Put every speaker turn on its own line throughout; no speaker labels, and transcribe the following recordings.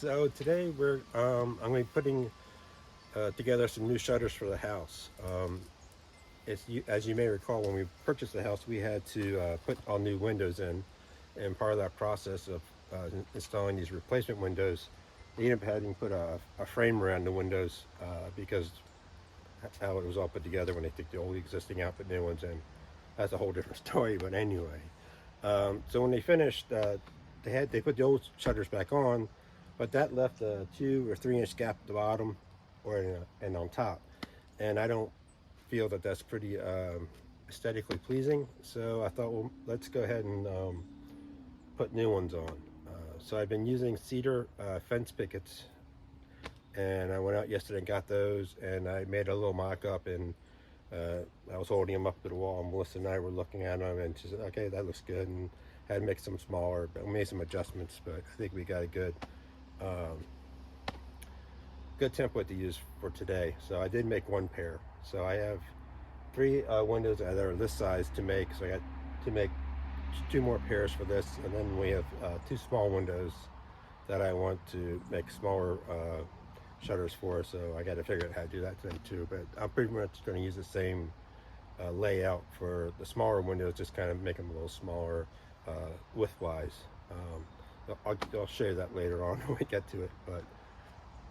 So today I'm going to be putting together some new shutters for the house. As you may recall, when we purchased the house, we had to put all new windows in, and part of that process of installing these replacement windows, they ended up having to put a frame around the windows because how it was all put together when they took the old existing out, put new ones in. That's a whole different story. But anyway, so when they finished, they put the old shutters back on, but that left a 2 or 3 inch gap at the bottom, and on top, and I don't feel that that's pretty aesthetically pleasing. So I thought, well, let's go ahead and put new ones on. So I've been using Cedar fence pickets, and I went out yesterday and got those, and I made a little mock-up, and I was holding them up to the wall, and Melissa and I were looking at them, and she said, okay, that looks good, and had to make some smaller, but we made some adjustments, but I think we got a um, good template to use for today. So I did make one pair. So I have three windows that are this size to make, so I got to make two more pairs for this, and then we have two small windows that I want to make smaller shutters for, so I got to figure out how to do that today too. But I'm pretty much going to use the same layout for the smaller windows, just kind of make them a little smaller width-wise. I'll show you that later on when we get to it. But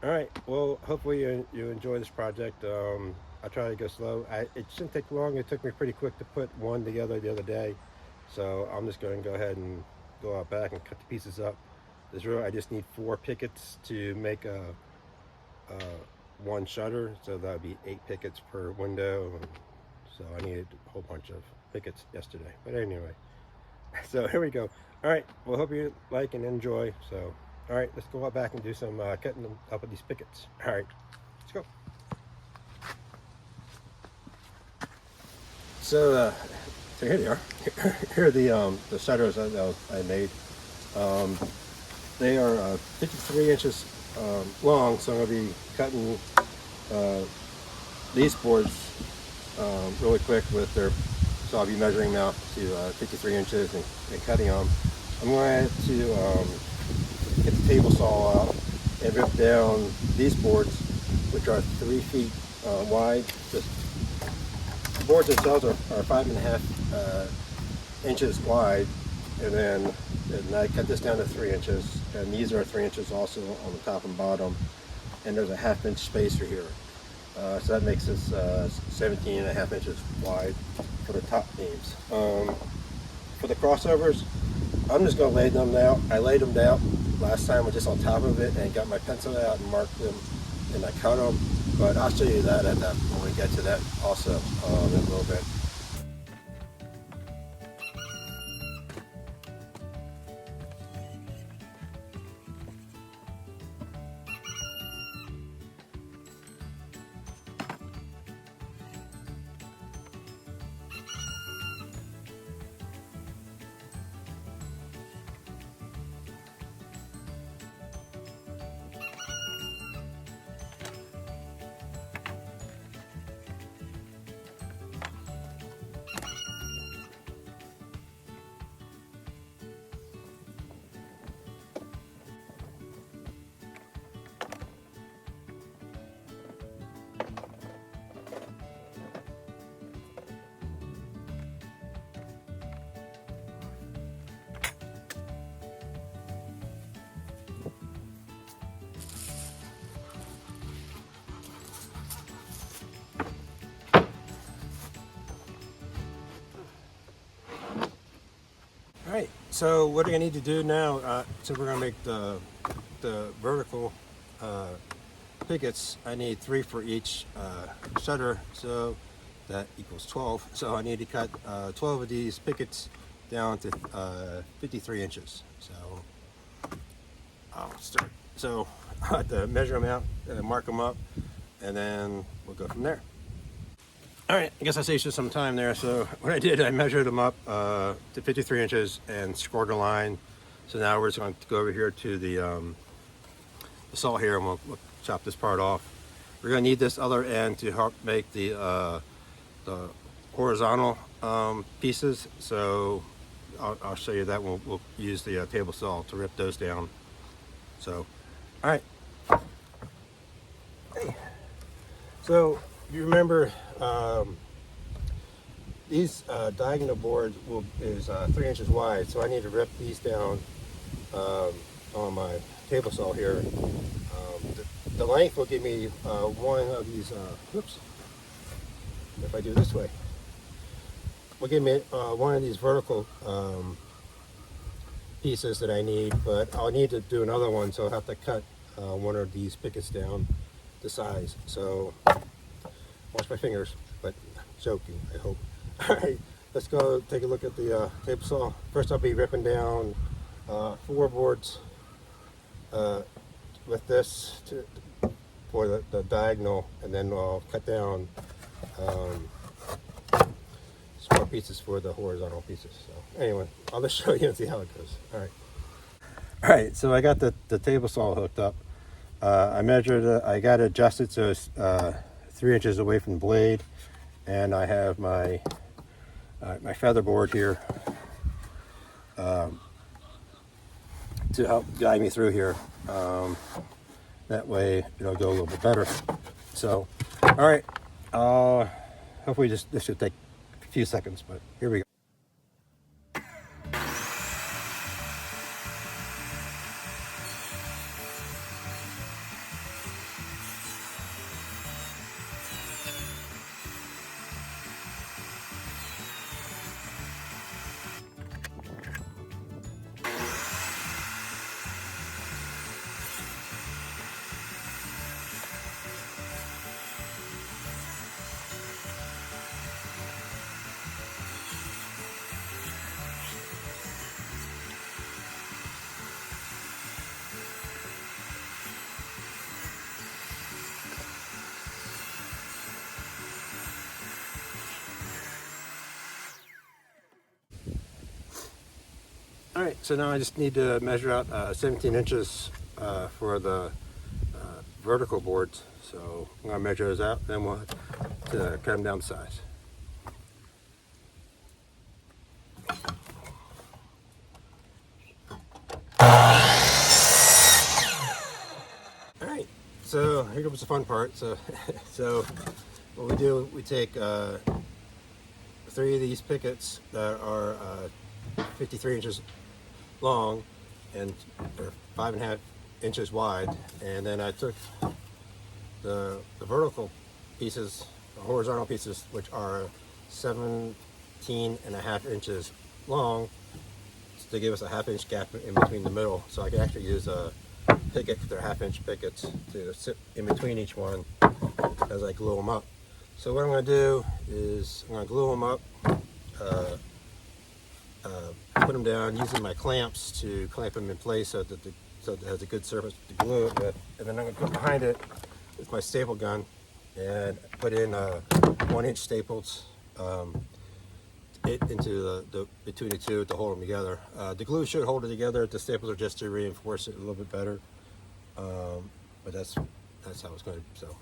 all right, well, hopefully you enjoy this project. I try to go slow. It shouldn't take long. It took me pretty quick to put one together the other day, so I'm just going to go ahead and go out back and cut the pieces up. I just need 4 pickets to make a one shutter, so that would be 8 pickets per window. So I needed a whole bunch of pickets yesterday. But anyway, so here we go. All right, well, hope you like and enjoy. So, all right, let's go out back and do some cutting them up with these pickets. All right, let's go. So here they are. Here are the shutters that I made. They are 53 inches long, so I'm going to be cutting these boards really quick with their, so I'll be measuring them out to 53 inches and cutting them. I'm going to get the table saw out and rip down these boards, which are 3 feet wide. The boards themselves are 5.5 inches wide, and I cut this down to 3 inches, and these are 3 inches also on the top and bottom, and there's a 1/2 inch spacer here. So that makes this 17.5 inches wide for the top beams. For the crossovers, I'm just going to lay them out. I laid them down last time with just on top of it and got my pencil out and marked them, and I cut them. But I'll show you that when we get to that also in a little bit. All right, so what do I need to do now? So we're going to make the vertical pickets. I need 3 for each shutter, so that equals 12. So I need to cut 12 of these pickets down to 53 inches. So I'll start. So I have to measure them out, mark them up, and then we'll go from there. All right, I guess I saved you some time there. So what I did, I measured them up to 53 inches and scored a line. So now we're just going to go over here to the saw here, and we'll chop this part off. We're going to need this other end to help make the horizontal pieces. So I'll show you that. We'll use the table saw to rip those down. So All right. So you remember these diagonal boards is 3 inches wide, so I need to rip these down on my table saw here. The length will give me one of these. Whoops! If I do it this way, will give me one of these vertical pieces that I need, but I'll need to do another one, so I'll have to cut one of these pickets down to size. So watch my fingers, but I'm joking, I hope. All right, let's go take a look at the table saw. First I'll be ripping down 4 boards with this for the diagonal, and then I'll cut down small pieces for the horizontal pieces. So anyway, I'll just show you and see how it goes. All right, so I got the table saw hooked up. I measured it, I got it adjusted so it's 3 inches away from the blade, and I have my my feather board here to help guide me through here. That way it'll go a little bit better. So, all right, hopefully this should take a few seconds, but here we go. All right, so now I just need to measure out 17 inches for the vertical boards. So I'm gonna measure those out, then we'll have to cut them down to size. All right, so here comes the fun part. So, so what we do, we take 3 of these pickets that are 53 inches long and 5.5 inches wide, and then I took the vertical pieces, the horizontal pieces, which are 17.5 inches long, to give us a 1/2 inch gap in between the middle. So I can actually use a picket, they're 1/2 inch pickets, to sit in between each one as I glue them up. So what I'm going to do is I'm going to glue them up, put them down using my clamps to clamp them in place so that it has a good surface to glue it with, and then I'm going to go behind it with my staple gun and put in 1 inch staples into the between the two to hold them together. The glue should hold it together. The staples are just to reinforce it a little bit better, but that's how it's going to.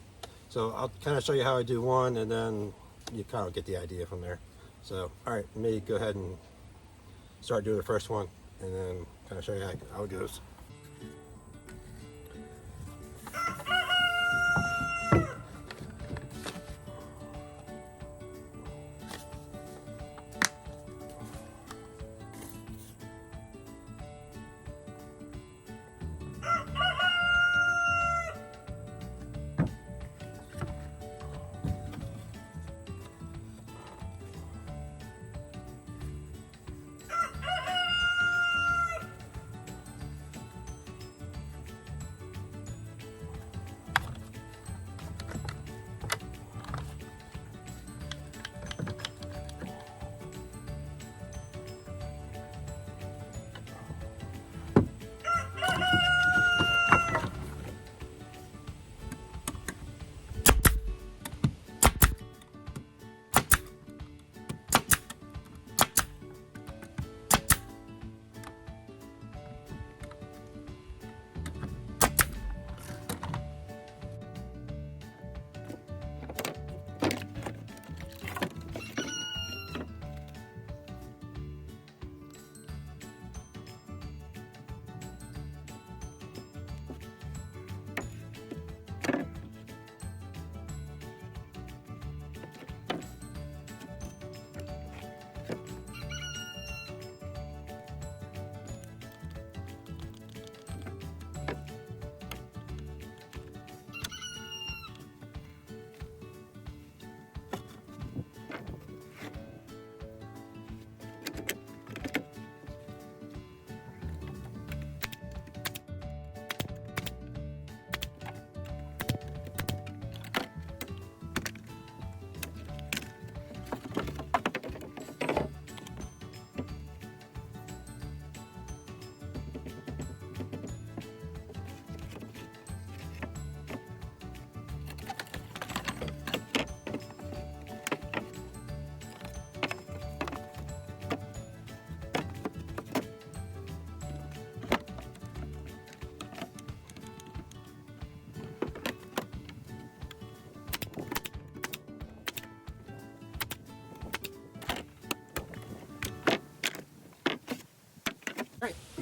So I'll kind of show you how I do one, and then you kind of get the idea from there. So all right, let me go ahead and start doing the first one, and then kind of show you how it goes.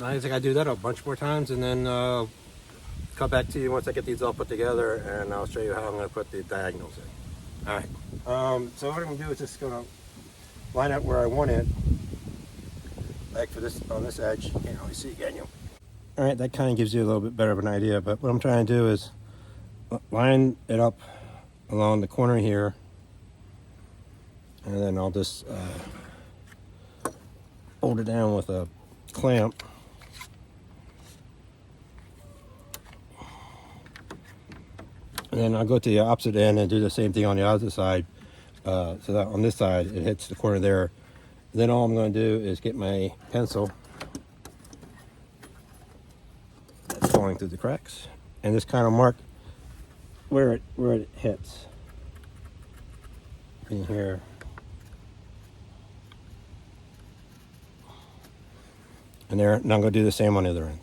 I think I do that a bunch more times, and then come back to you once I get these all put together, and I'll show you how I'm going to put the diagonals in. All right. So what I'm going to do is just going to line up where I want it. Like for this, on this edge, you can't really see again. All right, that kind of gives you a little bit better of an idea, but what I'm trying to do is line it up along the corner here, and then I'll just hold it down with a clamp. And then I'll go to the opposite end and do the same thing on the other side, so that on this side it hits the corner there. And then all I'm going to do is get my pencil that's falling through the cracks, and just kind of mark where it hits in here. And there, and I'm going to do the same on the other end.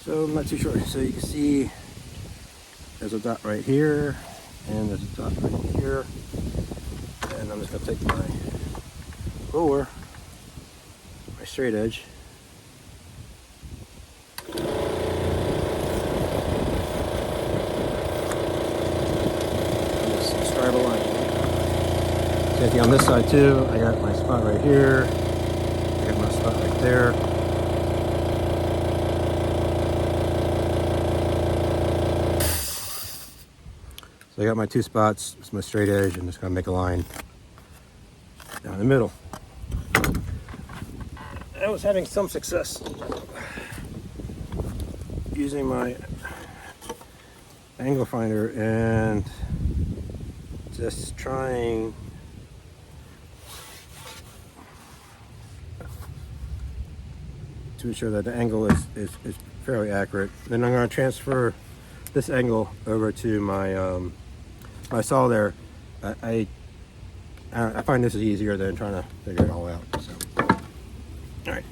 So I'm not too sure. So you can see there's a dot right here, and there's a dot right here. And I'm just going to take my ruler, my straight edge, and just scribe a line. Same thing on this side too. I got my spot right here. I got my spot right there. So I got my two spots. It's my straight edge. I'm just going to make a line down the middle. I was having some success using my angle finder and just trying to ensure that the angle is fairly accurate. Then I'm going to transfer this angle over to my my saw there. I find this is easier than trying to figure it all out. So, all right.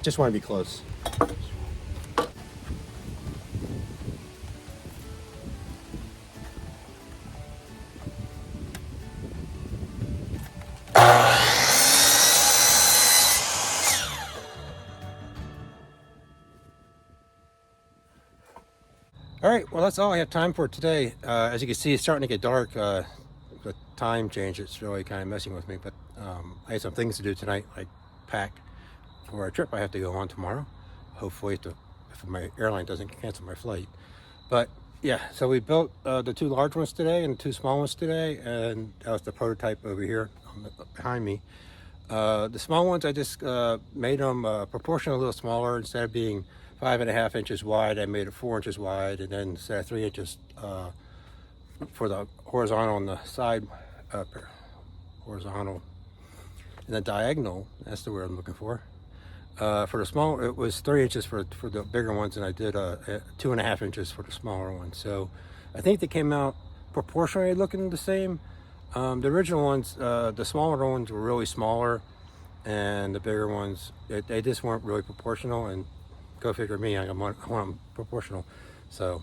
Just want to be close. All right, well, that's all I have time for today. As you can see, it's starting to get dark. The time change, it's really kind of messing with me, but I had some things to do tonight, like pack for a trip I have to go on tomorrow. Hopefully, if my airline doesn't cancel my flight. But yeah, so we built the two large ones today and the two small ones today, and that was the prototype over here behind me. The small ones, I just made them proportionally a little smaller. Instead of being 5.5 inches wide, I made it 4 inches wide, and then instead of 3 inches for the horizontal on the side, horizontal, and the diagonal, that's the word I'm looking for. For the small, it was 3 inches for the bigger ones, and I did 2.5 inches for the smaller ones. So I think they came out proportionally looking the same. The original ones, the smaller ones were really smaller, and the bigger ones, they just weren't really proportional. And go figure me, I want them proportional. So,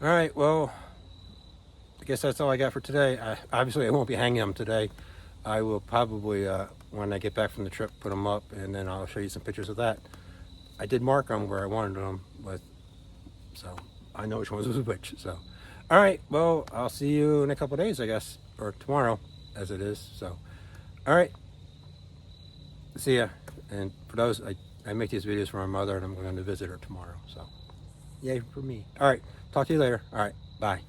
all right, well, I guess that's all I got for today. Obviously, I won't be hanging them today. I will probably, when I get back from the trip, put them up, and then I'll show you some pictures of that. I did mark them where I wanted them, so I know which ones was which. So, all right, well, I'll see you in a couple of days, I guess, or tomorrow, as it is. So, all right, see ya. And for those, I make these videos for my mother, and I'm going to visit her tomorrow. So, yay for me. All right, talk to you later. All right, bye.